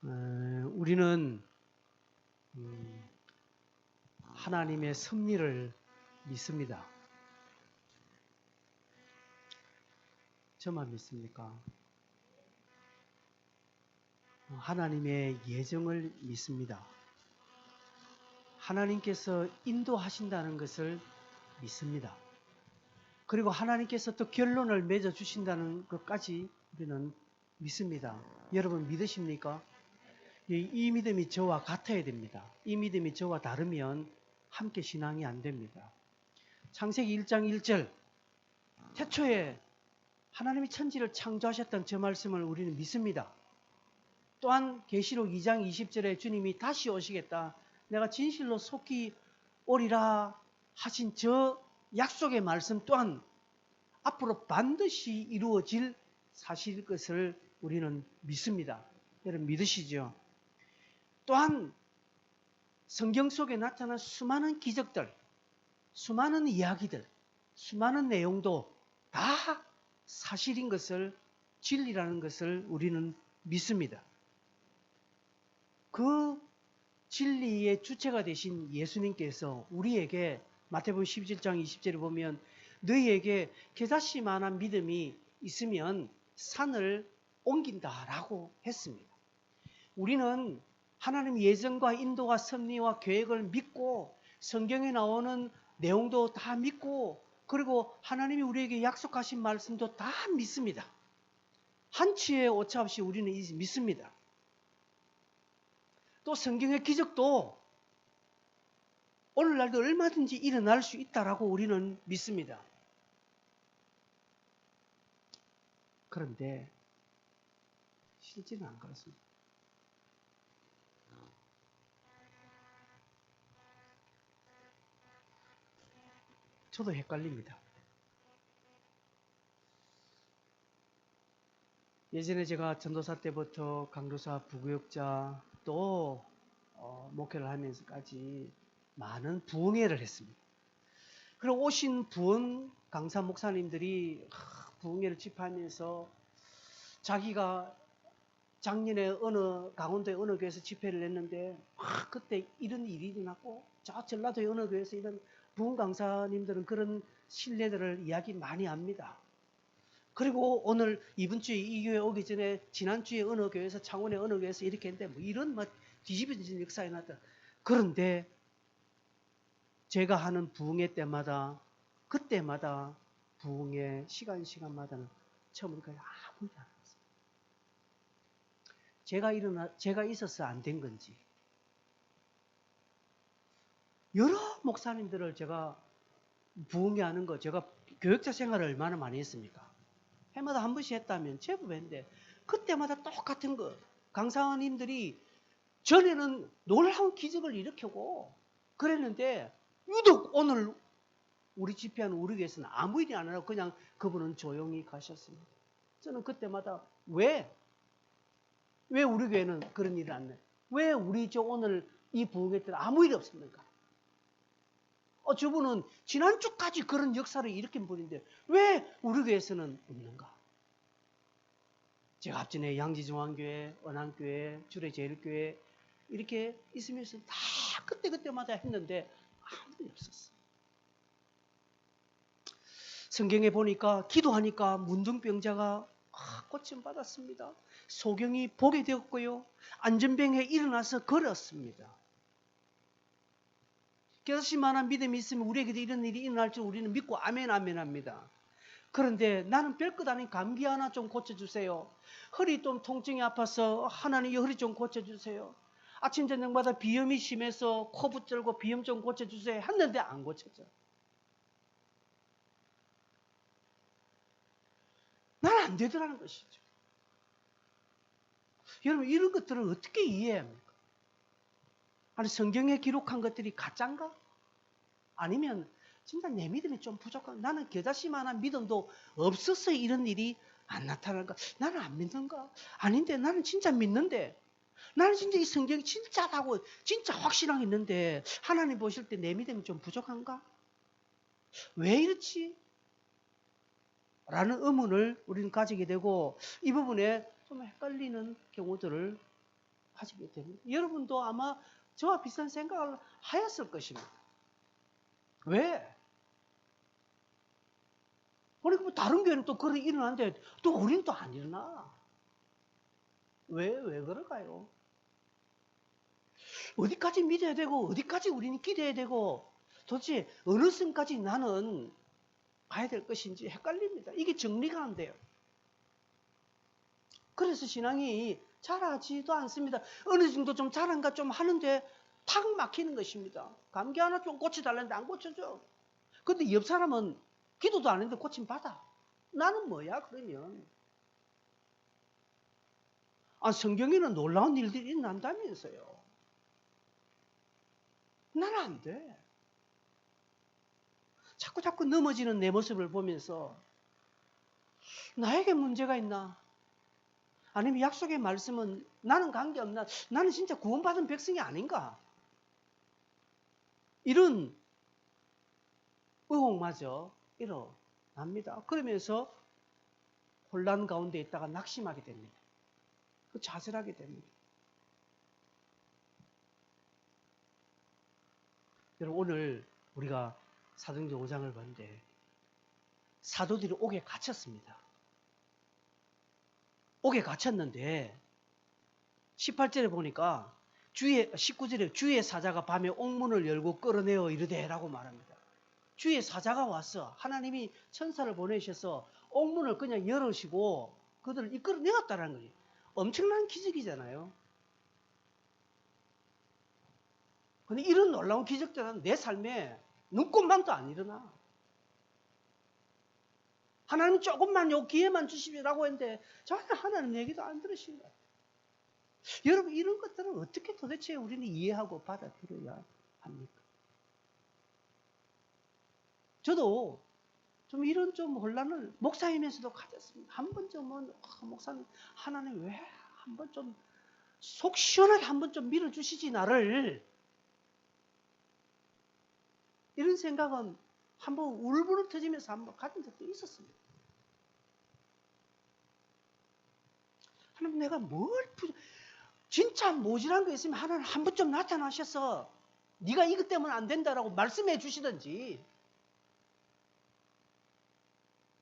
우리는 하나님의 섭리를 믿습니다. 저만 믿습니까? 하나님의 예정을 믿습니다. 하나님께서 인도하신다는 것을 믿습니다. 그리고 하나님께서 또 결론을 맺어주신다는 것까지 우리는 믿습니다. 여러분 믿으십니까? 이 믿음이 저와 같아야 됩니다. 이 믿음이 저와 다르면 함께 신앙이 안 됩니다. 창세기 1장 1절 태초에 하나님이 천지를 창조하셨던 저 말씀을 우리는 믿습니다. 또한 계시록 2장 20절에 주님이 다시 오시겠다. 내가 진실로 속히 오리라 하신 저 약속의 말씀 또한 앞으로 반드시 이루어질 사실일 것을 우리는 믿습니다. 여러분 믿으시죠? 또한 성경 속에 나타난 수많은 기적들, 수많은 이야기들, 수많은 내용도 다 사실인 것을, 진리라는 것을 우리는 믿습니다. 그 진리의 주체가 되신 예수님께서 우리에게 마태복음 17장 20절에 보면 너희에게 겨자씨만한 믿음이 있으면 산을 옮긴다라고 했습니다. 우리는 하나님 예정과 인도와 섭리와 계획을 믿고 성경에 나오는 내용도 다 믿고 그리고 하나님이 우리에게 약속하신 말씀도 다 믿습니다. 한치의 오차 없이 우리는 믿습니다. 또 성경의 기적도 오늘날도 얼마든지 일어날 수 있다라고 우리는 믿습니다. 그런데 실제는 안 그렇습니다. 저도 헷갈립니다. 예전에 제가 전도사 때부터 강도사, 부교육자 또 목회를 하면서까지 많은 부흥회를 했습니다. 그리고 오신 부흥 강사 목사님들이 부흥회를 집회하면서 자기가 작년에 강원도의 어느 교회에서 집회를 했는데 그때 이런 일이 일어났고 저 전라도의 어느 교회에서 이런 부흥 강사님들은 그런 신뢰들을 이야기 많이 합니다. 그리고 오늘 이번 주에 이 교회 오기 전에 지난주에 어느 교회에서 창원의 어느 교회에서 이렇게 했는데 뭐 이런 뒤집어진 역사가 났다. 그런데 제가 하는 부흥회 때마다 그때마다 부흥회 시간마다는 처음부터 아무 일 안 했어요. 제가 있어서 안 된 건지 여러 목사님들을 제가 부흥회 하는 거 제가 교육자 생활을 얼마나 많이 했습니까? 해마다 한 번씩 했다면 제법 했는데 그때마다 똑같은 거 강사님들이 전에는 놀라운 기적을 일으키고 그랬는데 유독 오늘 우리 집회하는 우리 교회에서는 아무 일이 안 하고 그냥 그분은 조용히 가셨습니다. 저는 그때마다 왜 우리 교회는 그런 일을 안 해요? 왜 우리 오늘 이 부흥회 때는 아무 일이 없습니까? 저분은 지난주까지 그런 역사를 일으킨 분인데 왜 우리 교회에서는 없는가? 제가 앞전에 양지중앙교회, 언항교회, 주례제일교회 이렇게 있으면서 다 그때마다 했는데 아무 일이 없었어요. 성경에 보니까 기도하니까 문둥병자가 고침받았습니다. 소경이 보게 되었고요. 안전병에 일어나서 걸었습니다. 겨자씨만한 믿음이 있으면 우리에게도 이런 일이 일어날 줄 우리는 믿고 아멘 합니다. 그런데 나는 별것 아닌 감기 하나 좀 고쳐주세요. 허리 좀 통증이 아파서 하나님 이 허리 좀 고쳐주세요. 아침 저녁마다 비염이 심해서 코 붙들고 비염 좀 고쳐주세요. 했는데 안 고쳐져. 나는 안 되더라는 것이죠. 여러분 이런 것들을 어떻게 이해해야 합니까? 아니 성경에 기록한 것들이 가짜인가? 아니면 진짜 내 믿음이 좀 부족한 나는 겨자씨만한 믿음도 없어서 이런 일이 안 나타날까? 나는 안 믿는가? 아닌데 나는 진짜 믿는데 나는 진짜 이 성경이 진짜라고 진짜 확신하고 있는데 하나님 보실 때 내 믿음이 좀 부족한가? 왜 이렇지? 라는 의문을 우리는 가지게 되고 이 부분에 좀 헷갈리는 경우들을 하시게 됩니다. 여러분도 아마 저와 비슷한 생각을 하였을 것입니다. 왜? 그러니까 뭐 다른 교회는 또 그런 일이 일어나는데 또 우리는 또 안 일어나. 왜 그럴까요? 어디까지 믿어야 되고 어디까지 우리는 기대해야 되고 도대체 어느 선까지 나는 가야 될 것인지 헷갈립니다. 이게 정리가 안 돼요. 그래서 신앙이 자라지도 않습니다. 어느 정도 좀 자란가 좀 하는데 탁 막히는 것입니다. 감기 하나 좀 고쳐달라는데 안 고쳐줘. 근데 옆 사람은 기도도 안 했는데 고침 받아. 나는 뭐야 그러면. 성경에는 놀라운 일들이 일어난다면서요. 나는 안 돼. 자꾸 넘어지는 내 모습을 보면서 나에게 문제가 있나? 아니면 약속의 말씀은 나는 관계없나? 나는 진짜 구원받은 백성이 아닌가? 이런 의혹마저 일어납니다. 그러면서 혼란 가운데 있다가 낙심하게 됩니다. 좌절하게 됩니다. 여러분 오늘 우리가 사도행전 5장을 봤는데 사도들이 옥에 갇혔습니다. 옥에 갇혔는데 18절에 보니까 19절에 주의 사자가 밤에 옥문을 열고 끌어내어 이르되라고 말합니다. 주의 사자가 왔어. 하나님이 천사를 보내셔서 옥문을 그냥 열으시고 그들을 이끌어내었다는 거예요. 엄청난 기적이잖아요. 근데 이런 놀라운 기적들은 내 삶에 눈꼽만도 안 일어나. 하나님 조금만 요 기회만 주시라고 했는데 전혀 하나님 얘기도 안 들으신 거예요. 여러분 이런 것들은 어떻게 도대체 우리는 이해하고 받아들여야 합니까? 저도 좀 이런 좀 혼란을 목사이면서도 가졌습니다. 한 번쯤은 목사님 하나님 왜 한 번 좀 속 시원하게 한 번 좀 밀어주시지 나를. 이런 생각은 한번 울분을 터지면서 한번 가진 적도 있었습니다. 하나님 내가 진짜 모질한 거 있으면 하나님 한 번 좀 나타나셔서 네가 이것 때문에 안 된다라고 말씀해 주시든지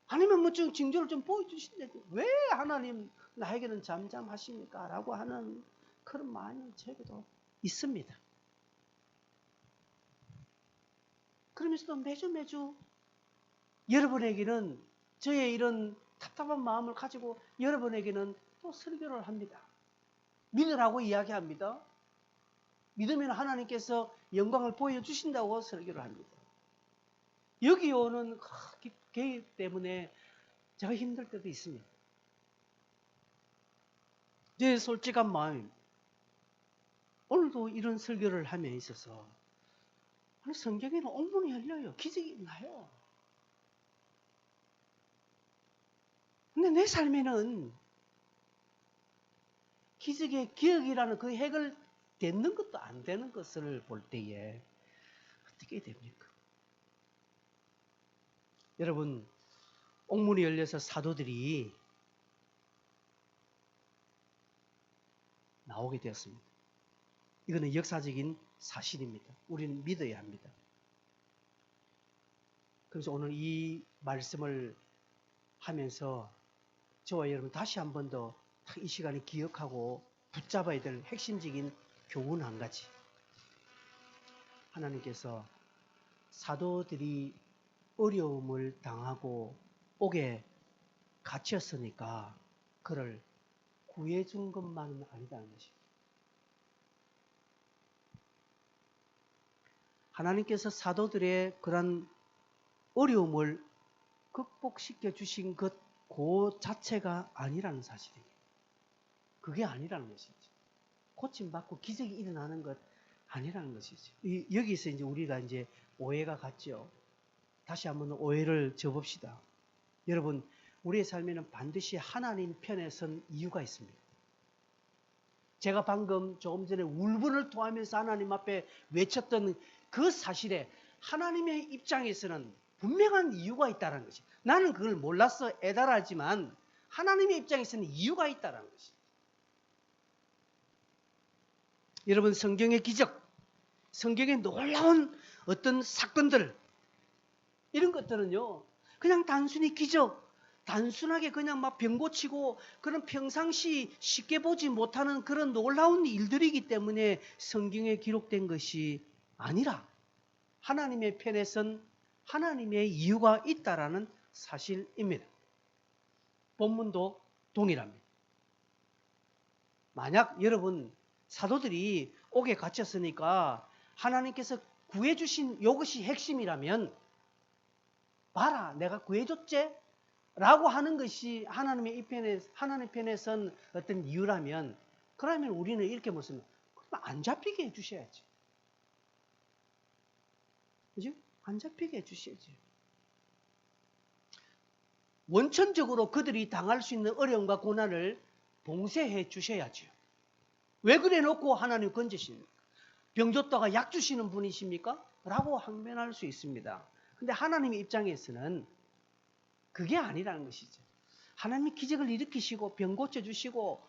아니면 뭐 좀 징조를 좀 보여주시는데 왜 하나님 나에게는 잠잠하십니까? 라고 하는 그런 마음이 제게도 있습니다. 그러면서도 매주 여러분에게는 저의 이런 답답한 마음을 가지고 여러분에게는 또 설교를 합니다. 믿으라고 이야기합니다. 믿으면 하나님께서 영광을 보여주신다고 설교를 합니다. 여기 오는 계획 때문에 제가 힘들 때도 있습니다. 제 솔직한 마음, 오늘도 이런 설교를 함에 있어서 아니, 성경에는 옥문이 열려요. 기적이 나요. 근데 내 삶에는 기적의 기억이라는 그 핵을 딛는 것도 안 되는 것을 볼 때에 어떻게 됩니까? 여러분, 옥문이 열려서 사도들이 나오게 되었습니다. 이거는 역사적인 사실입니다. 우리는 믿어야 합니다. 그래서 오늘 이 말씀을 하면서 저와 여러분 다시 한 번 더 이 시간에 기억하고 붙잡아야 될 핵심적인 교훈 한 가지. 하나님께서 사도들이 어려움을 당하고 옥에 갇혔으니까 그를 구해준 것만은 아니다는 것입니다. 하나님께서 사도들의 그런 어려움을 극복시켜 주신 것 그 자체가 아니라는 사실이에요. 그게 아니라는 것이죠. 고침받고 기적이 일어나는 것 아니라는 것이죠. 여기서 이제 우리가 이제 오해가 갔죠. 다시 한번 오해를 접읍시다. 여러분, 우리의 삶에는 반드시 하나님 편에 선 이유가 있습니다. 제가 방금 조금 전에 울분을 토하면서 하나님 앞에 외쳤던 그 사실에 하나님의 입장에서는 분명한 이유가 있다는 것이. 나는 그걸 몰라서 애달하지만 하나님의 입장에서는 이유가 있다는 것이. 여러분, 성경의 기적, 성경의 놀라운 어떤 사건들, 이런 것들은요, 그냥 단순히 기적, 단순하게 그냥 막 병 고치고 그런 평상시 쉽게 보지 못하는 그런 놀라운 일들이기 때문에 성경에 기록된 것이 아니라 하나님의 편에선 하나님의 이유가 있다라는 사실입니다. 본문도 동일합니다. 만약 여러분, 사도들이 옥에 갇혔으니까 하나님께서 구해주신 이것이 핵심이라면, 봐라 내가 구해줬지? 라고 하는 것이 하나님 편에선 어떤 이유라면, 그러면 우리는 이렇게 묻습니다. 그럼 안 잡히게 해주셔야지. 그죠? 안 잡히게 해주셔야지. 원천적으로 그들이 당할 수 있는 어려움과 고난을 봉쇄해 주셔야죠. 왜 그래 놓고 하나님 건지십니까? 병 줬다가 약 주시는 분이십니까? 라고 항변할 수 있습니다. 근데 하나님의 입장에서는 그게 아니라는 것이죠. 하나님이 기적을 일으키시고 병 고쳐주시고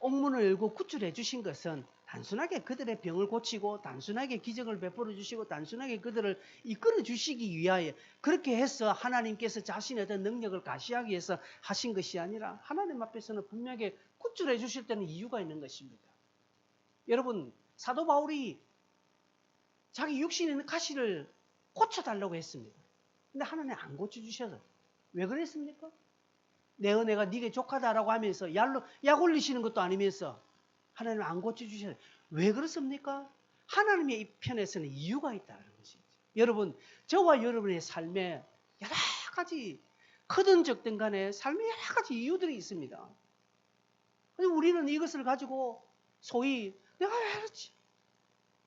옥문을 열고 구출해 주신 것은 단순하게 그들의 병을 고치고 단순하게 기적을 베풀어 주시고 단순하게 그들을 이끌어 주시기 위하여, 그렇게 해서 하나님께서 자신의 어떤 능력을 가시하기 위해서 하신 것이 아니라 하나님 앞에서는 분명하게 구출해 주실 때는 이유가 있는 것입니다. 여러분, 사도 바울이 자기 육신에 있는 가시를 고쳐달라고 했습니다. 근데 하나님 안 고쳐주셔서. 왜 그랬습니까? 내 은혜가 네게 족하다라고 하면서 약 올리시는 것도 아니면서 하나님 안 고쳐주셔서. 왜 그렇습니까? 하나님의 편에서는 이유가 있다는 것이죠. 여러분, 저와 여러분의 삶에 여러 가지 크든 적든 간에 삶에 여러 가지 이유들이 있습니다. 우리는 이것을 가지고 소위 내가 왜 그렇지?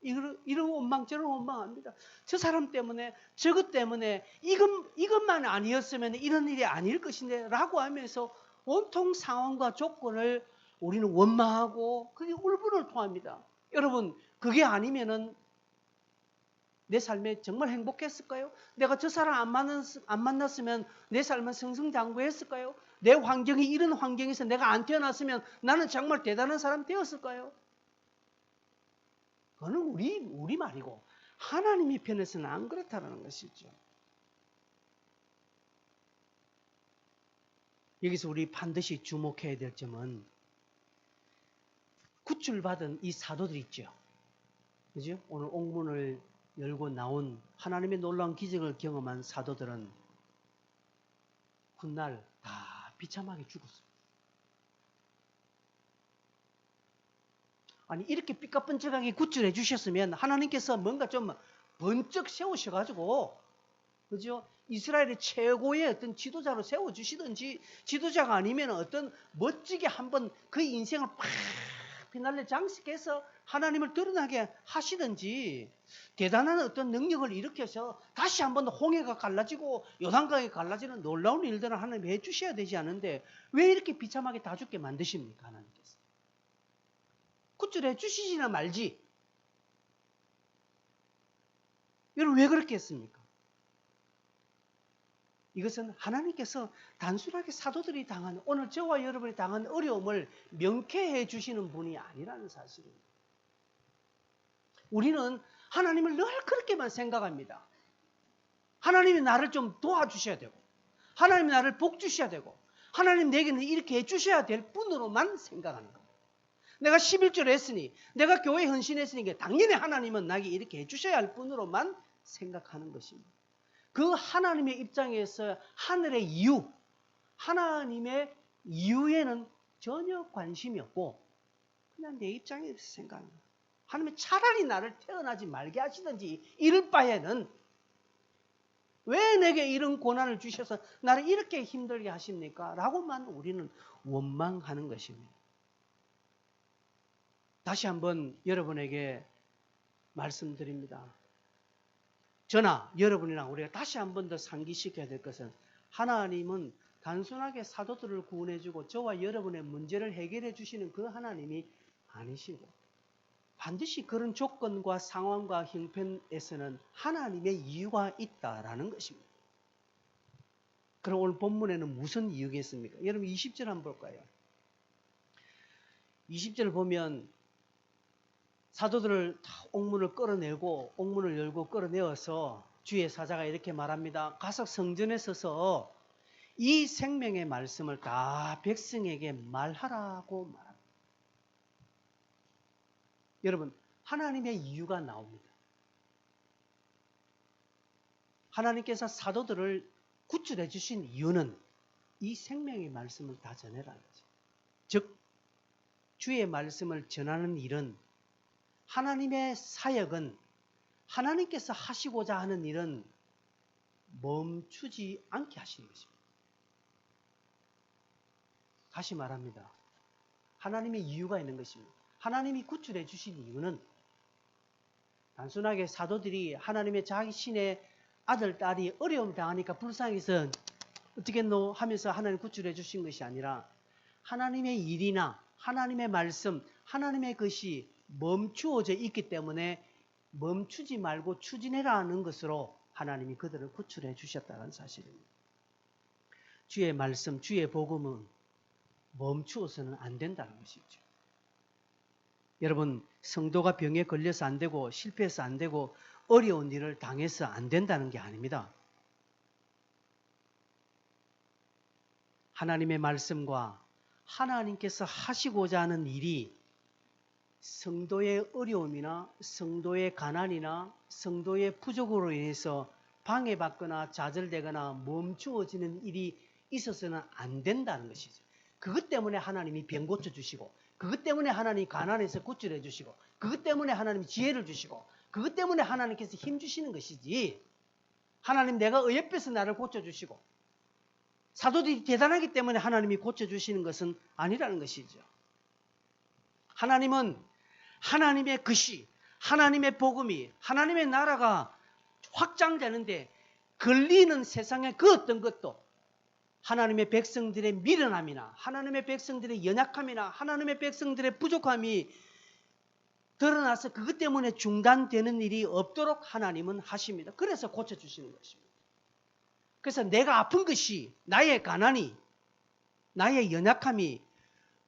이런 원망 저런 원망합니다. 저 사람 때문에 저것 때문에 이것만 아니었으면 이런 일이 아닐 것인데 라고 하면서 온통 상황과 조건을 우리는 원망하고 그게 울분을 토합니다. 여러분, 그게 아니면은 내 삶에 정말 행복했을까요? 내가 저 사람 안 만났으면 내 삶은 승승장구했을까요? 내 환경이 이런 환경에서 내가 안 태어났으면 나는 정말 대단한 사람 되었을까요? 그거는 우리 말이고 하나님의 편에서는 안 그렇다는 것이죠. 여기서 우리 반드시 주목해야 될 점은 구출받은 이 사도들 있죠. 그죠? 오늘 옥문을 열고 나온 하나님의 놀라운 기적을 경험한 사도들은 훗날 다 비참하게 죽었습니다. 아니, 이렇게 삐까뻔쩍하게 구출해 주셨으면 하나님께서 뭔가 좀 번쩍 세우셔가지고, 그죠? 이스라엘의 최고의 어떤 지도자로 세워주시든지, 지도자가 아니면 어떤 멋지게 한번 그 인생을 팍 빛날려 장식해서 하나님을 드러나게 하시든지, 대단한 어떤 능력을 일으켜서 다시 한번 홍해가 갈라지고 요단강이 갈라지는 놀라운 일들을 하나님이 해주셔야 되지 않은데 왜 이렇게 비참하게 다 죽게 만드십니까? 하나님께서 구출해 주시지나 말지. 여러분, 왜 그렇게 했습니까? 이것은 하나님께서 단순하게 사도들이 당한, 오늘 저와 여러분이 당한 어려움을 명쾌해 주시는 분이 아니라는 사실입니다. 우리는 하나님을 늘 그렇게만 생각합니다. 하나님이 나를 좀 도와주셔야 되고, 하나님이 나를 복 주셔야 되고, 하나님 내게는 이렇게 해주셔야 될 뿐으로만 생각하는 겁니다. 내가 11조를 했으니, 내가 교회에 헌신했으니 당연히 하나님은 나에게 이렇게 해주셔야 할 뿐으로만 생각하는 것입니다. 그 하나님의 입장에서 하늘의 이유, 하나님의 이유에는 전혀 관심이 없고 그냥 내 입장에서 생각합니다. 하나님이 차라리 나를 태어나지 말게 하시든지 이럴 바에는 왜 내게 이런 고난을 주셔서 나를 이렇게 힘들게 하십니까? 라고만 우리는 원망하는 것입니다. 다시 한번 여러분에게 말씀드립니다. 저나 여러분이랑 우리가 다시 한 번 더 상기시켜야 될 것은, 하나님은 단순하게 사도들을 구원해주고 저와 여러분의 문제를 해결해 주시는 그 하나님이 아니시고, 반드시 그런 조건과 상황과 형편에서는 하나님의 이유가 있다라는 것입니다. 그럼 오늘 본문에는 무슨 이유겠습니까? 여러분 20절 한번 볼까요? 20절 보면 사도들을 다 옥문을 끌어내고 옥문을 열고 끌어내어서 주의 사자가 이렇게 말합니다. 가서 성전에 서서 이 생명의 말씀을 다 백성에게 말하라고 말합니다. 여러분, 하나님의 이유가 나옵니다. 하나님께서 사도들을 구출해 주신 이유는 이 생명의 말씀을 다 전해라는 거죠. 즉, 주의 말씀을 전하는 일은, 하나님의 사역은, 하나님께서 하시고자 하는 일은 멈추지 않게 하시는 것입니다. 다시 말합니다. 하나님의 이유가 있는 것입니다. 하나님이 구출해 주신 이유는 단순하게 사도들이 하나님의 자기 신의 아들, 딸이 어려움 당하니까 불쌍해서 어떻겠노 하면서 하나님 구출해 주신 것이 아니라 하나님의 일이나 하나님의 말씀, 하나님의 것이 멈추어져 있기 때문에 멈추지 말고 추진해라는 것으로 하나님이 그들을 구출해 주셨다는 사실입니다. 주의 말씀, 주의 복음은 멈추어서는 안 된다는 것이죠. 여러분, 성도가 병에 걸려서 안 되고 실패해서 안 되고 어려운 일을 당해서 안 된다는 게 아닙니다. 하나님의 말씀과 하나님께서 하시고자 하는 일이 성도의 어려움이나 성도의 가난이나 성도의 부족으로 인해서 방해받거나 좌절되거나 멈추어지는 일이 있어서는 안 된다는 것이죠. 그것 때문에 하나님이 병 고쳐주시고, 그것 때문에 하나님이 가난에서 구출해 주시고, 그것 때문에 하나님이 지혜를 주시고, 그것 때문에 하나님께서 힘 주시는 것이지, 하나님 내가 어여삐서 나를 고쳐주시고 사도들이 대단하기 때문에 하나님이 고쳐주시는 것은 아니라는 것이죠. 하나님은 하나님의 것이, 하나님의 복음이, 하나님의 나라가 확장되는데 걸리는 세상의 그 어떤 것도 하나님의 백성들의 미련함이나 하나님의 백성들의 연약함이나 하나님의 백성들의 부족함이 드러나서 그것 때문에 중단되는 일이 없도록 하나님은 하십니다. 그래서 고쳐주시는 것입니다. 그래서 내가 아픈 것이, 나의 가난이, 나의 연약함이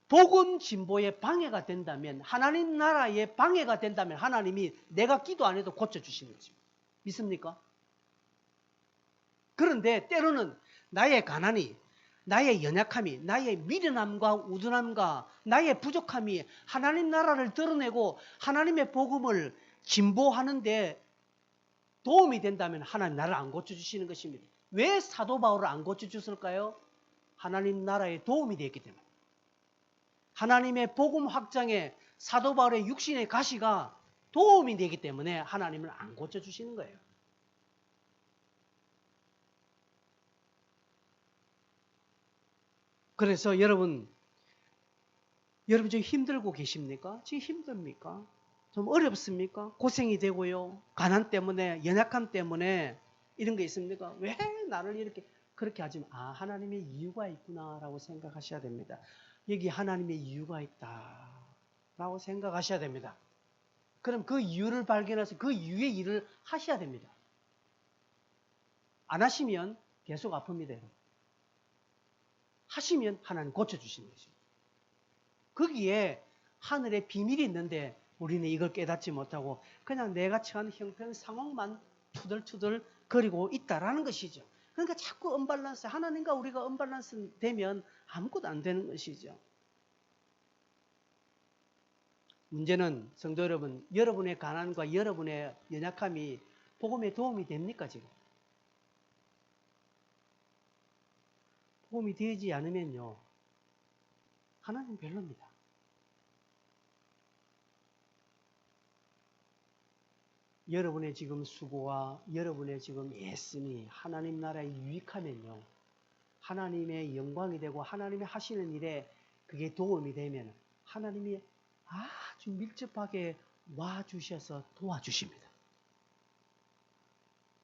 복음 진보에 방해가 된다면, 하나님 나라에 방해가 된다면 하나님이 내가 기도 안 해도 고쳐주시는 것입니다. 믿습니까? 그런데 때로는 나의 가난이, 나의 연약함이, 나의 미련함과 우둔함과 나의 부족함이 하나님 나라를 드러내고 하나님의 복음을 진보하는 데 도움이 된다면 하나님 나라를 안 고쳐주시는 것입니다. 왜 사도 바울을 안 고쳐주실까요? 하나님 나라에 도움이 되었기 때문에. 하나님의 복음 확장에 사도 바울의 육신의 가시가 도움이 되기 때문에 하나님을 안 고쳐주시는 거예요. 그래서 여러분 지금 힘들고 계십니까? 지금 힘듭니까? 좀 어렵습니까? 고생이 되고요. 가난 때문에, 연약함 때문에 이런 게 있습니까? 왜 나를 이렇게 그렇게 하지 마. 아, 하나님의 이유가 있구나라고 생각하셔야 됩니다. 여기 하나님의 이유가 있다라고 생각하셔야 됩니다. 그럼 그 이유를 발견해서 그 이유의 일을 하셔야 됩니다. 안 하시면 계속 아픕니다. 여러분. 하시면 하나님 고쳐주시는 것입니다. 거기에 하늘의 비밀이 있는데 우리는 이걸 깨닫지 못하고 그냥 내가 처한 형편 상황만 투덜투덜 거리고 있다라는 것이죠. 그러니까 자꾸 언밸런스, 하나님과 우리가 언밸런스 되면 아무것도 안 되는 것이죠. 문제는 성도 여러분, 여러분의 가난과 여러분의 연약함이 복음에 도움이 됩니까 지금? 도움이 되지 않으면요, 하나님 별로입니다. 여러분의 지금 수고와 여러분의 지금 애씀이 하나님 나라에 유익하면요, 하나님의 영광이 되고 하나님이 하시는 일에 그게 도움이 되면 하나님이 아주 밀접하게 와주셔서 도와주십니다.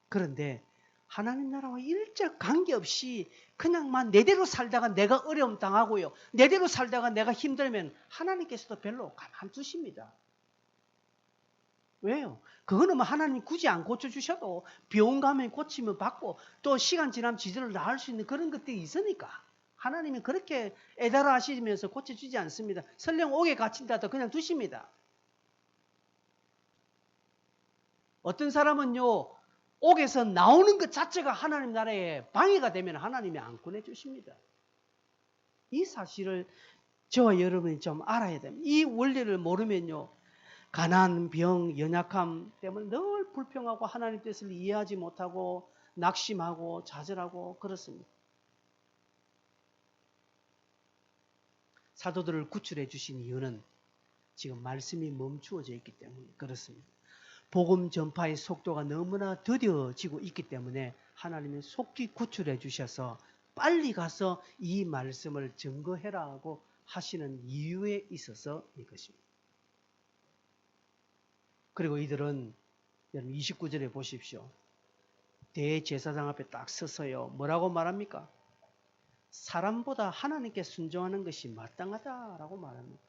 그런데 하나님 나라와 일절 관계없이 그냥만 내대로 살다가 내가 어려움 당하고요, 내대로 살다가 내가 힘들면 하나님께서도 별로 가만 두십니다. 왜요? 그거는 뭐 하나님 굳이 안 고쳐주셔도 병원 가면 고치면 받고 또 시간 지나면 지절을 나을 수 있는 그런 것들이 있으니까 하나님이 그렇게 애달아 하시면서 고쳐주지 않습니다. 설령 옥에 갇힌다도 그냥 두십니다. 어떤 사람은요, 옥에서 나오는 것 자체가 하나님 나라에 방해가 되면 하나님이 안 꺼내주십니다. 이 사실을 저와 여러분이 좀 알아야 됩니다. 이 원리를 모르면요, 가난, 병, 연약함 때문에 늘 불평하고 하나님 뜻을 이해하지 못하고 낙심하고 좌절하고 그렇습니다. 사도들을 구출해 주신 이유는 지금 말씀이 멈추어져 있기 때문에 그렇습니다. 복음 전파의 속도가 너무나 더뎌지고 있기 때문에 하나님이 속히 구출해 주셔서 빨리 가서 이 말씀을 증거해라 고 하시는 이유에 있어서 이것입니다. 그리고 이들은 여러분 29절에 보십시오. 대제사장 앞에 딱 서서요. 뭐라고 말합니까? 사람보다 하나님께 순종하는 것이 마땅하다라고 말합니다.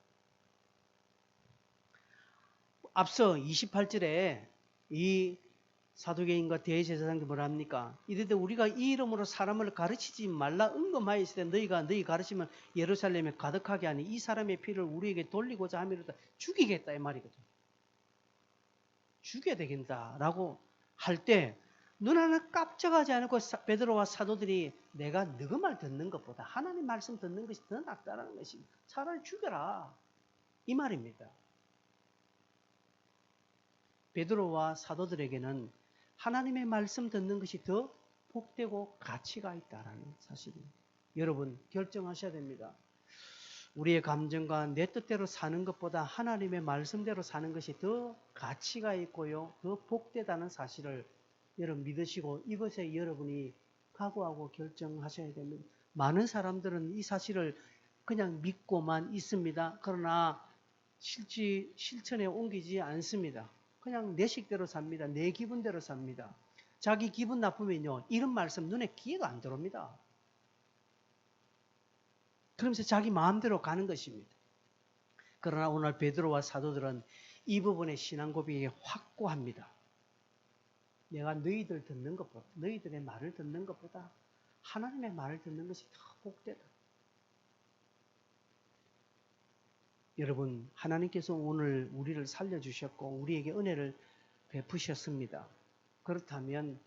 앞서 28절에 이 사두개인과 대제사장이 뭐라 합니까? 이르되 우리가 이 이름으로 사람을 가르치지 말라 응검하였을 때 너희가 너희 가르치면 예루살렘에 가득하게 하니 이 사람의 피를 우리에게 돌리고자 함이로다. 죽이겠다 이 말이거든. 죽여야 되겠다라고 할 때 눈 하나 깜짝하지 않고 베드로와 사도들이 내가 너희 말 듣는 것보다 하나님 말씀 듣는 것이 더 낫다라는 것이 차라리 죽여라 이 말입니다. 베드로와 사도들에게는 하나님의 말씀 듣는 것이 더 복되고 가치가 있다라는 사실입니다. 여러분 결정하셔야 됩니다. 우리의 감정과 내 뜻대로 사는 것보다 하나님의 말씀대로 사는 것이 더 가치가 있고요. 더 복되다는 사실을 여러분 믿으시고 이것에 여러분이 각오하고 결정하셔야 됩니다. 많은 사람들은 이 사실을 그냥 믿고만 있습니다. 그러나 실천에 옮기지 않습니다. 그냥 내 식대로 삽니다. 내 기분대로 삽니다. 자기 기분 나쁘면요. 이런 말씀 눈에 귀에도 안 들어옵니다. 그러면서 자기 마음대로 가는 것입니다. 그러나 오늘 베드로와 사도들은 이 부분의 신앙 고백이 확고합니다. 내가 너희들 듣는 것보다, 너희들의 말을 듣는 것보다 하나님의 말을 듣는 것이 더 복되다. 여러분, 하나님께서 오늘 우리를 살려주셨고 우리에게 은혜를 베푸셨습니다. 그렇다면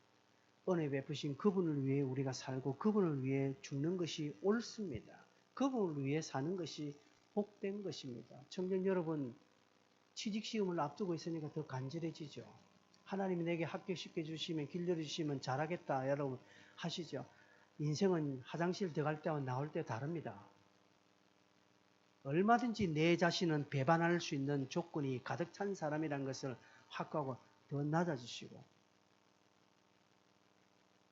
은혜 베푸신 그분을 위해 우리가 살고 그분을 위해 죽는 것이 옳습니다. 그분을 위해 사는 것이 복된 것입니다. 청년 여러분, 취직시험을 앞두고 있으니까 더 간절해지죠. 하나님이 내게 합격시켜 주시면 길 열어주시면 잘하겠다 여러분 하시죠. 인생은 화장실 들어갈 때와 나올 때 다릅니다. 얼마든지 내 자신은 배반할 수 있는 조건이 가득 찬 사람이라는 것을 확고하고 더 낮아지시고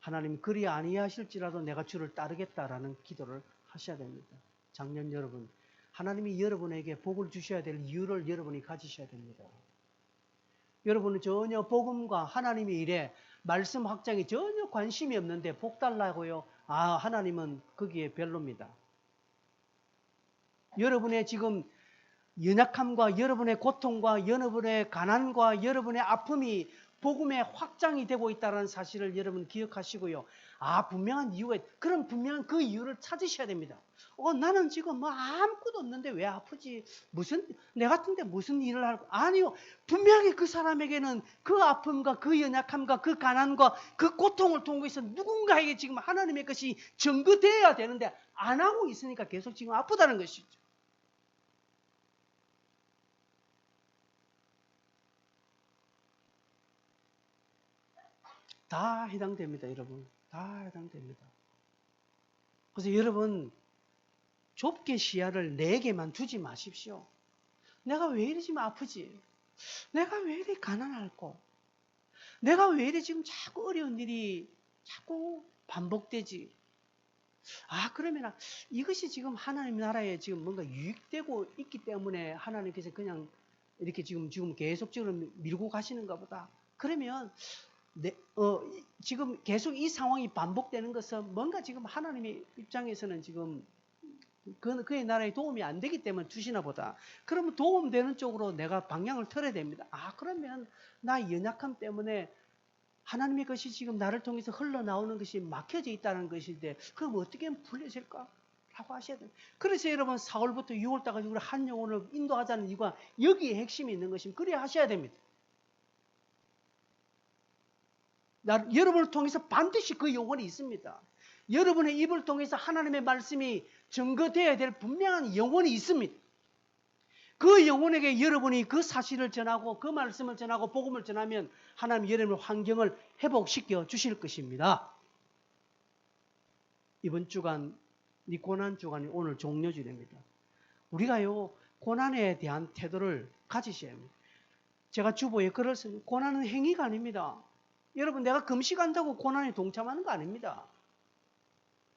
하나님 그리 아니하실지라도 내가 주를 따르겠다라는 기도를 하셔야 됩니다. 장년 여러분, 하나님이 여러분에게 복을 주셔야 될 이유를 여러분이 가지셔야 됩니다. 여러분은 전혀 복음과 하나님의 일에 말씀 확장에 전혀 관심이 없는데 복 달라고요. 하나님은 거기에 별로입니다. 여러분의 지금 연약함과 여러분의 고통과 여러분의 가난과 여러분의 아픔이 복음의 확장이 되고 있다는 사실을 여러분 기억하시고요. 분명한 이유가 그럼 분명한 그 이유를 찾으셔야 됩니다. 나는 지금 아무것도 없는데 왜 아프지? 내 같은데 무슨 일을 하고? 아니요. 분명히 그 사람에게는 그 아픔과 그 연약함과 그 가난과 그 고통을 통해서 누군가에게 지금 하나님의 것이 증거되어야 되는데 안 하고 있으니까 계속 지금 아프다는 것이죠. 다 해당됩니다, 여러분. 다 해당됩니다. 그래서 여러분, 좁게 시야를 내게만 두지 마십시오. 내가 왜 이리 지금 아프지? 내가 왜 이리 가난할꼬? 내가 왜 이리 지금 자꾸 어려운 일이 자꾸 반복되지? 그러면 이것이 지금 하나님 나라에 지금 뭔가 유익되고 있기 때문에 하나님께서 그냥 이렇게 지금 계속적으로 밀고 가시는가 보다. 그러면 지금 계속 이 상황이 반복되는 것은 뭔가 지금 하나님의 입장에서는 지금 그의 나라에 도움이 안 되기 때문에 두시나 보다. 그러면 도움되는 쪽으로 내가 방향을 틀어야 됩니다. 그러면 나 연약함 때문에 하나님의 것이 지금 나를 통해서 흘러나오는 것이 막혀져 있다는 것인데 그럼 어떻게 하면 풀려질까? 라고 하셔야 됩니다. 그래서 여러분 4월부터 6월까지 우리 한 영혼을 인도하자는 이유가 여기에 핵심이 있는 것입니다. 그래야 하셔야 됩니다. 여러분을 통해서 반드시 그 영혼이 있습니다. 여러분의 입을 통해서 하나님의 말씀이 증거되어야 될 분명한 영혼이 있습니다. 그 영혼에게 여러분이 그 사실을 전하고 그 말씀을 전하고 복음을 전하면 하나님 여러분의 환경을 회복시켜 주실 것입니다. 이번 주간 이 고난 주간이 오늘 종료주일입니다. 우리가요 고난에 대한 태도를 가지셔야 합니다. 제가 주보에 글을 쓰는 고난은 행위가 아닙니다. 여러분 내가 금식한다고 고난에 동참하는 거 아닙니다.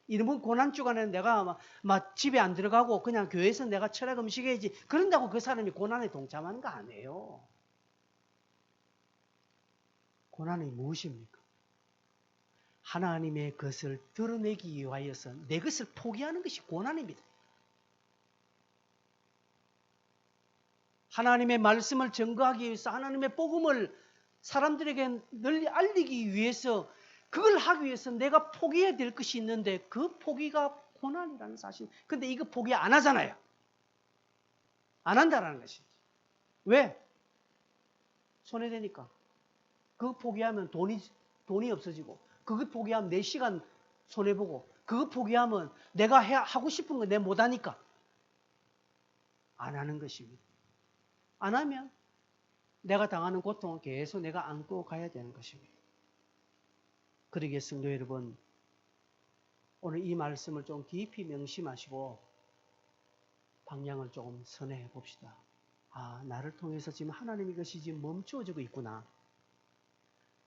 이번 고난 주간에 내가 막 집에 안 들어가고 그냥 교회에서 내가 철학 음식해야지 그런다고 그 사람이 고난에 동참하는 거 아니에요. 고난이 무엇입니까? 하나님의 것을 드러내기 위하여서 내 것을 포기하는 것이 고난입니다. 하나님의 말씀을 증거하기 위해서 하나님의 복음을 사람들에게 널리 알리기 위해서 그걸 하기 위해서 내가 포기해야 될 것이 있는데 그 포기가 고난이라는 사실. 근데 이거 포기 안 하잖아요. 안 한다라는 것이죠. 왜? 손해되니까. 그거 포기하면 돈이 없어지고 그거 포기하면 내 시간 손해보고 그거 포기하면 내가 하고 싶은 거 내 못하니까 안 하는 것입니다. 안 하면 내가 당하는 고통을 계속 내가 안고 가야 되는 것입니다. 그러기에 성도 여러분, 오늘 이 말씀을 좀 깊이 명심하시고 방향을 조금 선회해 봅시다. 아, 나를 통해서 지금 하나님 것이 지금 멈추어지고 있구나.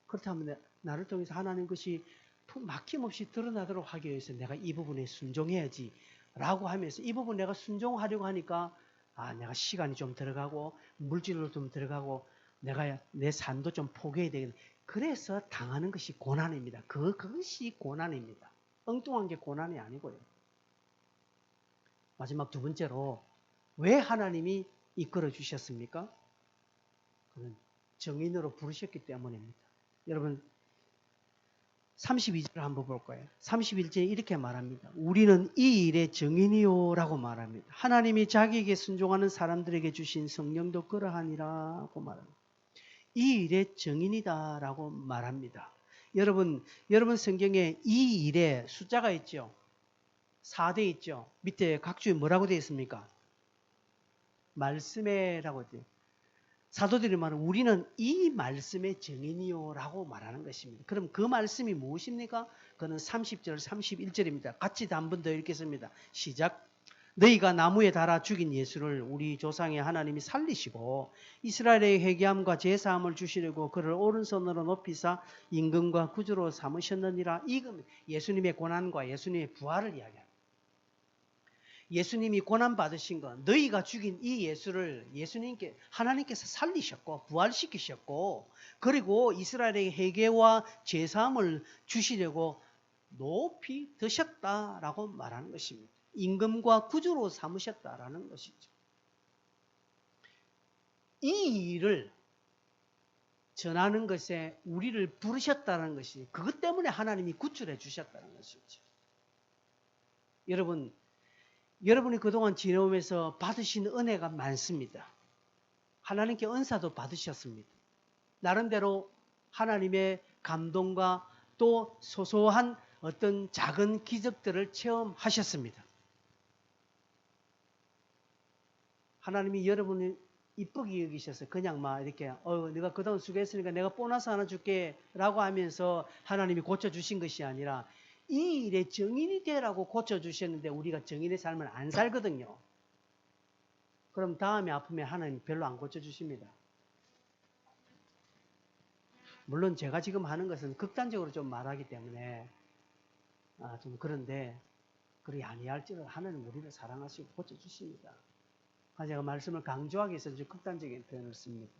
그렇다면 나를 통해서 하나님 것이 막힘없이 드러나도록 하기 위해서 내가 이 부분에 순종해야지 라고 하면서 이 부분 내가 순종하려고 하니까 아, 내가 시간이 좀 들어가고 물질로 좀 들어가고 내가 내 삶도 좀 포기해야 되겠네. 그래서 당하는 것이 고난입니다. 그것이 고난입니다. 엉뚱한 게 고난이 아니고요. 마지막 두 번째로 왜 하나님이 이끌어 주셨습니까? 그는 정인으로 부르셨기 때문입니다. 여러분 32절을 한번 볼 거예요. 31절에 이렇게 말합니다. 우리는 이 일의 정인이요 라고 말합니다. 하나님이 자기에게 순종하는 사람들에게 주신 성령도 그러하니라고 말합니다. 이 일의 정인이다 라고 말합니다. 여러분 성경에 이 일에 숫자가 있죠. 4대 있죠. 밑에 각주에 뭐라고 되어 있습니까? 말씀에라고 되어 있어요. 사도들이 말하는 우리는 이 말씀의 정인이요 라고 말하는 것입니다. 그럼 그 말씀이 무엇입니까? 그는 30절 31절입니다. 같이 한 번 더 읽겠습니다. 시작. 너희가 나무에 달아 죽인 예수를 우리 조상의 하나님이 살리시고 이스라엘의 회개함과 제사함을 주시려고 그를 오른손으로 높이사 임금과 구주로 삼으셨느니라. 이건 예수님의 고난과 예수님의 부활을 이야기합니다. 예수님이 고난받으신 것, 너희가 죽인 이 예수를 하나님께서 살리셨고 부활시키셨고 그리고 이스라엘의 회개와 제사함을 주시려고 높이 드셨다라고 말하는 것입니다. 임금과 구주로 삼으셨다라는 것이죠. 이 일을 전하는 것에 우리를 부르셨다는 것이 그것 때문에 하나님이 구출해 주셨다는 것이죠. 여러분이 그동안 지내오면서 받으신 은혜가 많습니다. 하나님께 은사도 받으셨습니다. 나름대로 하나님의 감동과 또 소소한 어떤 작은 기적들을 체험하셨습니다. 하나님이 여러분을 이쁘게 여기셔서 그냥 막 이렇게 네가 그동안 수고했으니까 내가 보너스 하나 줄게 라고 하면서 하나님이 고쳐주신 것이 아니라 이 일에 정인이 되라고 고쳐주셨는데 우리가 정인의 삶을 안 살거든요. 그럼 다음에 아프면 하나님 별로 안 고쳐주십니다. 물론 제가 지금 하는 것은 극단적으로 좀 말하기 때문에 좀 그런데 그리 아니할지라도 하나님 우리를 사랑하시고 고쳐주십니다. 제가 말씀을 강조하기 위해서 좀 극단적인 표현을 씁니다.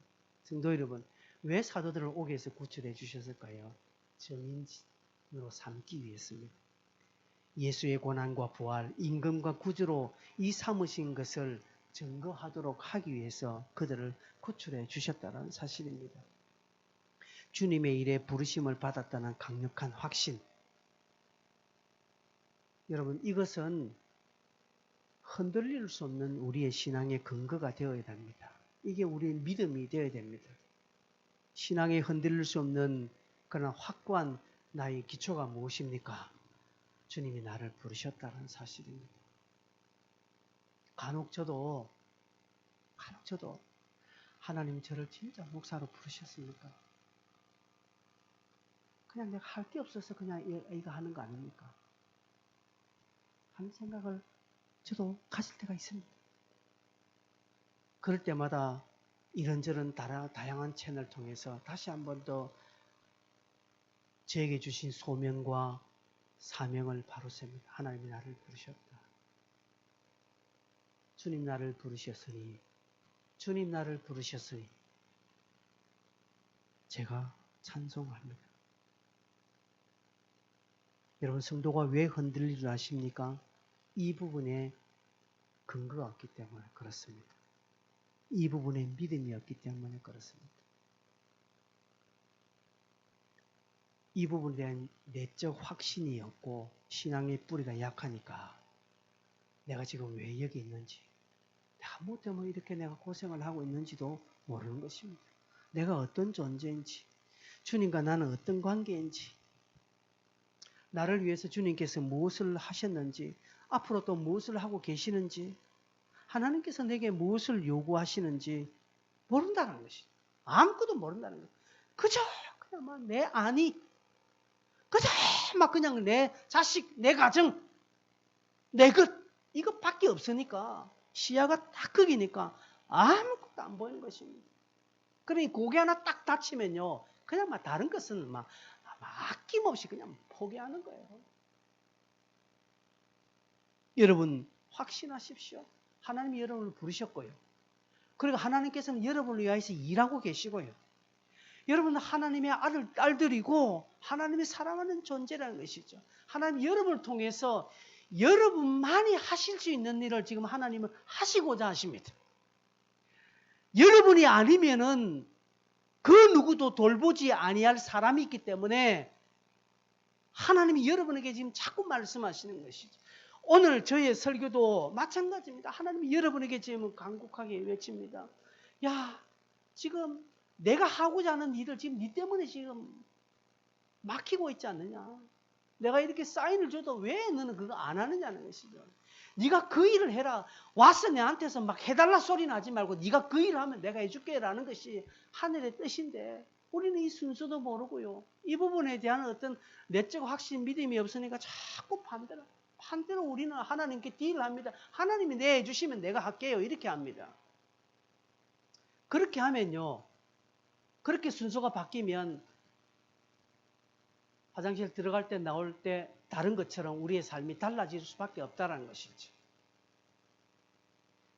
성도 여러분, 왜 사도들을 옥에서 구출해 주셨을까요? 정인으로 삼기 위해서입니다. 예수의 고난과 부활, 임금과 구주로 이 삼으신 것을 증거하도록 하기 위해서 그들을 구출해 주셨다는 사실입니다. 주님의 일에 부르심을 받았다는 강력한 확신. 여러분, 이것은 흔들릴 수 없는 우리의 신앙의 근거가 되어야 됩니다. 이게 우리의 믿음이 되어야 됩니다. 신앙에 흔들릴 수 없는 그러나 확고한 나의 기초가 무엇입니까? 주님이 나를 부르셨다는 사실입니다. 간혹 저도 하나님이 저를 진짜 목사로 부르셨습니까? 그냥 내가 할 게 없어서 그냥 이거 하는 거 아닙니까? 하는 생각을 저도 가질 때가 있습니다. 그럴 때마다 이런저런 다양한 채널을 통해서 다시 한 번 더 저에게 주신 소명과 사명을 바로 셉니다. 하나님이 나를 부르셨다. 주님 나를 부르셨으니 제가 찬송합니다. 여러분, 성도가 왜 흔들릴 줄 아십니까? 이 부분에 근거가 없기 때문에 그렇습니다. 이 부분에 믿음이 없기 때문에 그렇습니다. 이 부분에 대한 내적 확신이 없고 신앙의 뿌리가 약하니까 내가 지금 왜 여기 있는지, 내가 뭐 때문에 이렇게 내가 고생을 하고 있는지도 모르는 것입니다. 내가 어떤 존재인지, 주님과 나는 어떤 관계인지, 나를 위해서 주님께서 무엇을 하셨는지, 앞으로 또 무엇을 하고 계시는지, 하나님께서 내게 무엇을 요구하시는지 모른다는 것이죠. 아무것도 모른다는 거예요. 그저 그냥 막 내 아니, 그저 막 그냥 내 자식, 내 가정, 내 것, 이것밖에 없으니까, 시야가 딱 거기니까 아무것도 안 보이는 것입니다. 그러니 고개 하나 딱 다치면요, 그냥 막 다른 것은 막 아낌없이 그냥 포기하는 거예요. 여러분 확신하십시오. 하나님이 여러분을 부르셨고요. 그리고 하나님께서는 여러분을 위해서 일하고 계시고요. 여러분은 하나님의 아들, 딸들이고 하나님의 사랑하는 존재라는 것이죠. 하나님 여러분을 통해서 여러분만이 하실 수 있는 일을 지금 하나님은 하시고자 하십니다. 여러분이 아니면은 그 누구도 돌보지 아니할 사람이 있기 때문에 하나님이 여러분에게 지금 자꾸 말씀하시는 것이죠. 오늘 저의 설교도 마찬가지입니다. 하나님이 여러분에게 지금 간곡하게 외칩니다. 야, 지금 내가 하고자 하는 일을 지금 네 때문에 지금 막히고 있지 않느냐. 내가 이렇게 사인을 줘도 왜 너는 그거 안 하느냐는 것이죠. 네가 그 일을 해라. 와서 내한테서 막 해달라 소리는 하지 말고 네가 그 일을 하면 내가 해줄게 라는 것이 하늘의 뜻인데 우리는 이 순서도 모르고요. 이 부분에 대한 어떤 내적 확신, 믿음이 없으니까 자꾸 반대로 우리는 하나님께 딜을 합니다. 하나님이 내 해주시면 내가 할게요. 이렇게 합니다. 그렇게 하면요. 그렇게 순서가 바뀌면 화장실 들어갈 때 나올 때 다른 것처럼 우리의 삶이 달라질 수밖에 없다는 것이죠.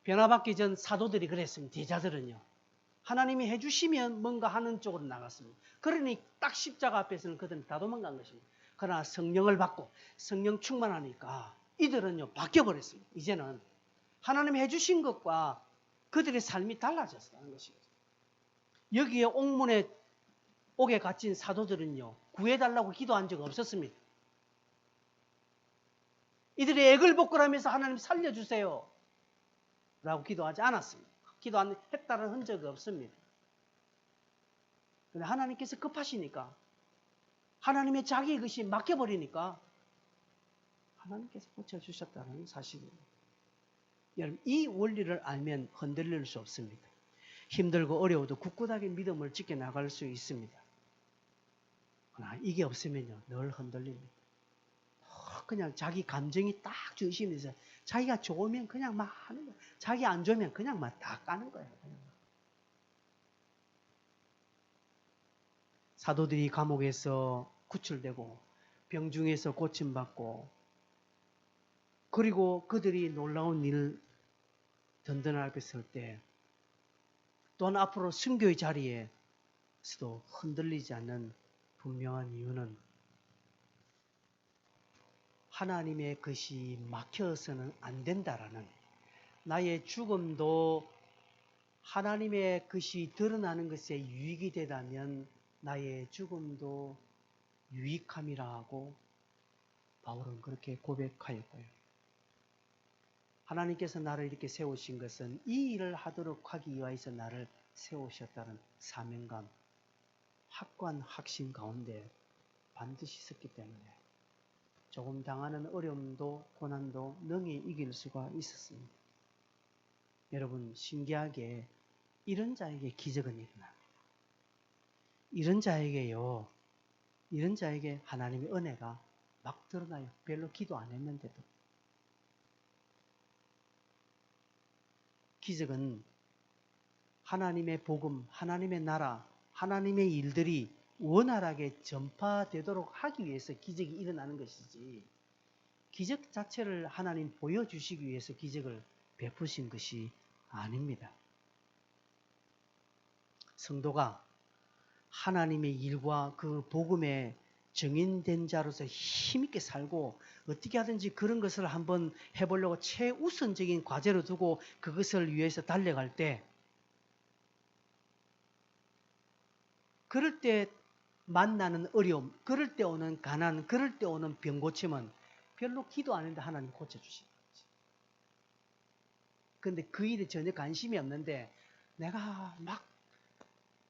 변화받기 전 사도들이 그랬습니다. 제자들은요. 하나님이 해주시면 뭔가 하는 쪽으로 나갔습니다. 그러니 딱 십자가 앞에서는 그들은 다 도망간 것입니다. 그러나 성령을 받고 성령 충만하니까 이들은요 바뀌어버렸습니다. 이제는 하나님이 해주신 것과 그들의 삶이 달라졌다는 것이죠. 여기에 옥문에 옥에 갇힌 사도들은요 구해달라고 기도한 적 없었습니다. 이들이 애걸복걸하면서 하나님 살려주세요 라고 기도하지 않았습니다. 기도했다는 흔적이 없습니다. 그런데 하나님께서 급하시니까 하나님의 자기의 것이 막혀버리니까 하나님께서 고쳐주셨다는 사실입니다. 여러분 이 원리를 알면 흔들릴 수 없습니다. 힘들고 어려워도 굳굳하게 믿음을 지켜나갈 수 있습니다. 그러나 이게 없으면요 늘 흔들립니다. 그냥 자기 감정이 딱 중심에서 자기가 좋으면 그냥 막 하는 거예요. 자기 안 좋으면 그냥 막 다 까는 거예요. 사도들이 감옥에서 구출되고 병중에서 고침받고 그리고 그들이 놀라운 일 든든한 앞에 설 때 또한 앞으로 순교의 자리에서도 흔들리지 않는 분명한 이유는 하나님의 것이 막혀서는 안 된다라는 나의 죽음도 하나님의 것이 드러나는 것에 유익이 되다면 나의 죽음도 유익함이라 하고 바울은 그렇게 고백하였고요. 하나님께서 나를 이렇게 세우신 것은 이 일을 하도록 하기 위하여서 나를 세우셨다는 사명감, 확고한 확신 가운데 반드시 있었기 때문에 조금 당하는 어려움도 고난도 능히 이길 수가 있었습니다. 여러분, 신기하게 이런 자에게 기적은 일어납니다. 이런 자에게 하나님의 은혜가 막 드러나요. 별로 기도 안 했는데도. 기적은 하나님의 복음, 하나님의 나라, 하나님의 일들이 원활하게 전파되도록 하기 위해서 기적이 일어나는 것이지, 기적 자체를 하나님 보여주시기 위해서 기적을 베푸신 것이 아닙니다. 성도가 하나님의 일과 그 복음에 정인된 자로서 힘있게 살고 어떻게 하든지 그런 것을 한번 해보려고 최우선적인 과제로 두고 그것을 위해서 달려갈 때, 그럴 때 만나는 어려움, 그럴 때 오는 가난, 그럴 때 오는 병 고침은 별로 기도 안 했는데 하나님 고쳐주시는 거지. 그런데 그 일에 전혀 관심이 없는데 내가 막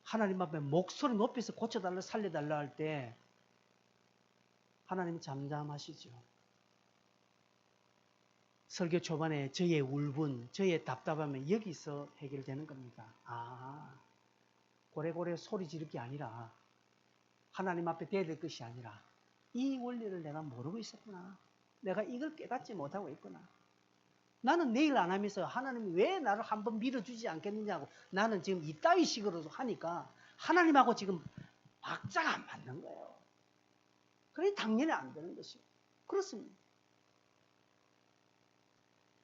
하나님 앞에 목소리 높여서 고쳐달라 살려달라 할 때 하나님이 잠잠하시죠. 설교 초반에 저의 울분, 저의 답답함이 여기서 해결되는 겁니다. 아, 고래고래 소리 지를 게 아니라, 하나님 앞에 대들 것이 아니라, 이 원리를 내가 모르고 있었구나. 내가 이걸 깨닫지 못하고 있구나. 나는 내일 안 하면서 하나님이 왜 나를 한번 밀어주지 않겠느냐고 나는 지금 이따위 식으로 하니까 하나님하고 지금 박자가 안 맞는 거예요. 그래 당연히 안 되는 것이고. 그렇습니다.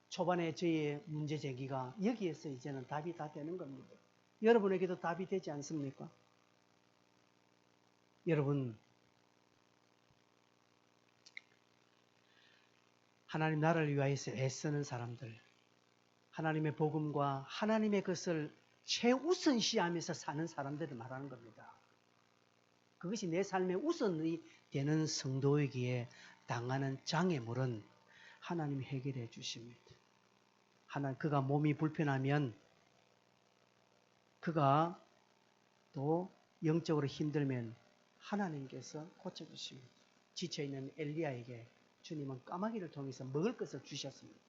초반에 저희의 문제 제기가 여기에서 이제는 답이 다 되는 겁니다. 여러분에게도 답이 되지 않습니까? 여러분, 하나님 나라를 위하여서 애쓰는 사람들, 하나님의 복음과 하나님의 것을 최우선시하면서 사는 사람들을 말하는 겁니다. 그것이 내 삶의 우선이 되는 성도에게 당하는 장애물은 하나님이 해결해 주십니다. 그가 몸이 불편하면, 그가 또 영적으로 힘들면 하나님께서 고쳐주십니다. 지쳐있는 엘리야에게 주님은 까마귀를 통해서 먹을 것을 주셨습니다.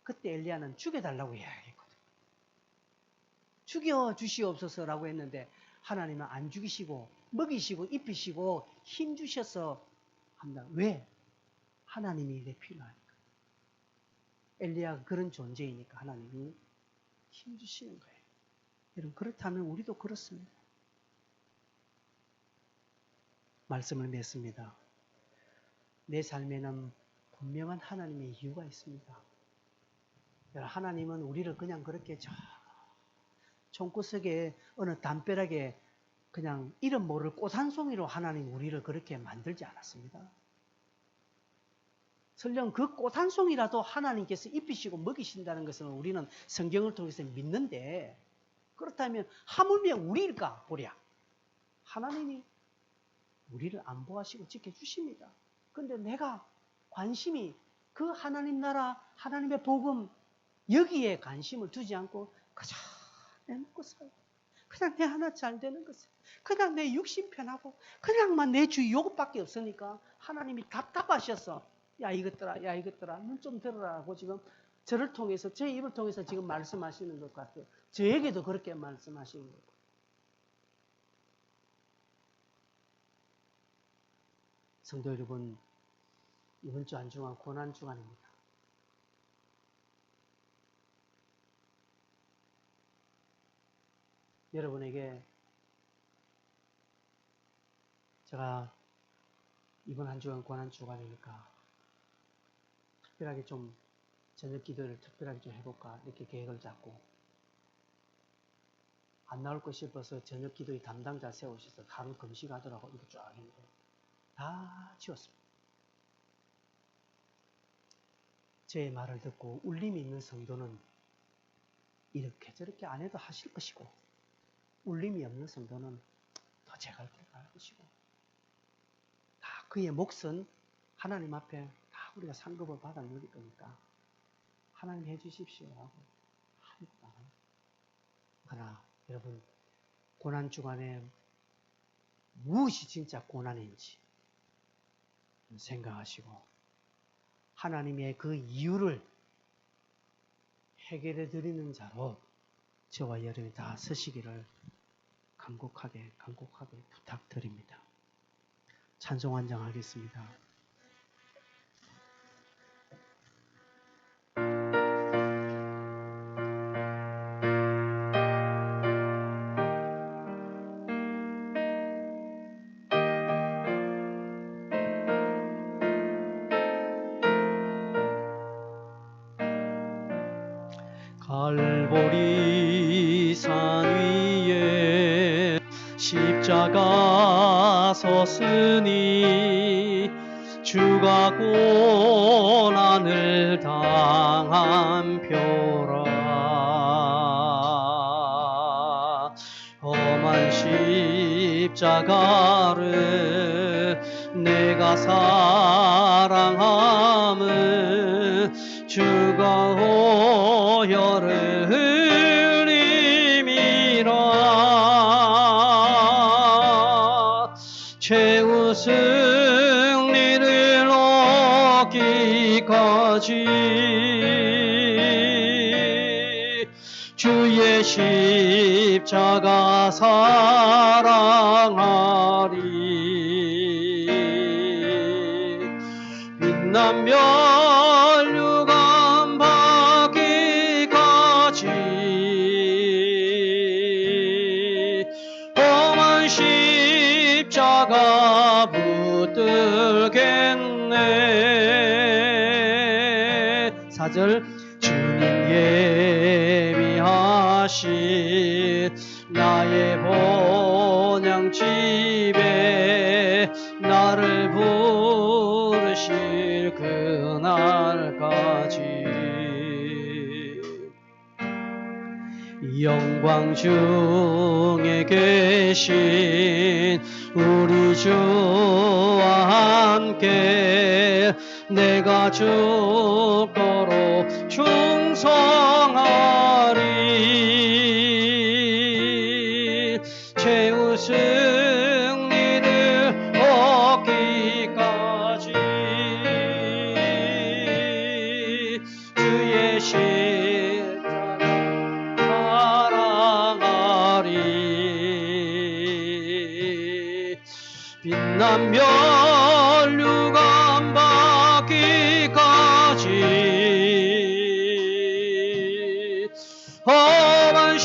그때 엘리야는 죽여달라고 해야겠거든요. 죽여주시옵소서라고 했는데 하나님은 안 죽이시고 먹이시고 입히시고 힘 주셔서 합니다. 왜? 하나님이 이게 필요하니까. 엘리야가 그런 존재이니까 하나님이 힘 주시는 거예요. 여러분, 그렇다면 우리도 그렇습니다. 말씀을 맺습니다. 내 삶에는 분명한 하나님의 이유가 있습니다. 하나님은 우리를 그냥 그렇게 저 총구석에 어느 담벼락에 그냥 이름 모를 꽃 한 송이로 하나님 우리를 그렇게 만들지 않았습니다. 설령 그 꽃 한 송이라도 하나님께서 입히시고 먹이신다는 것은 우리는 성경을 통해서 믿는데, 그렇다면 하물며 우리일까 보랴. 하나님이 우리를 안보하시고 지켜주십니다. 그런데 내가 관심이 그 하나님 나라, 하나님의 복음 여기에 관심을 두지 않고 그저 내 먹고 살고, 그냥 내 하나 잘 되는 것을, 그냥 내 육신 편하고 그냥만 내 주 요것밖에 없으니까 하나님이 답답하셔서 야 이것들아 눈 좀 들으라고 지금 저를 통해서, 제 입을 통해서 지금 말씀하시는 것 같아요. 저에게도 그렇게 말씀하시는 거고. 성도 여러분, 이번 주 안주간 고난 주간입니다. 여러분에게 제가 이번 한 주간 고난 주간이니까 특별하게 좀 저녁 기도를 특별하게 좀 해볼까 이렇게 계획을 잡고, 안 나올 것 싶어서 저녁 기도의 담당자 세우셔서 하루 금식하더라고 이거 쫙 했는데 다 지웠습니다. 제 말을 듣고 울림이 있는 성도는 이렇게 저렇게 안 해도 하실 것이고, 울림이 없는 성도는 더 제갈 때가 할 것이고, 다 그의 몫은 하나님 앞에 다 우리가 상급을 받아 누릴 거니까 하나님 해주십시오라고 합니다. 그러나 여러분, 고난 주간에 무엇이 진짜 고난인지 생각하시고 하나님의 그 이유를 해결해 드리는 자로 저와 여러분이 다 서시기를 간곡하게 부탁드립니다. 찬송 한 장 하겠습니다. 갈보리 산 위에 십자가 섰으니 주가 고난을 당한 표라. 험한 십자가를 내가 사랑함은 주가 오열을 흘림이라. 최후 승리를 얻기까지 주의 십자가 사랑하리. 빛난 멸류관 받기까지 험한 십자가 붙들겠네. 4절 주님 예비하신 나의 본향집에 나를 부르실 그날까지 영광 중에 계신 우리 주와 함께 내가 주 거로 충성하리. 최후 승리를 얻기까지 주의 십자가 사랑하리. 빛난 멸류관 받기까지 험한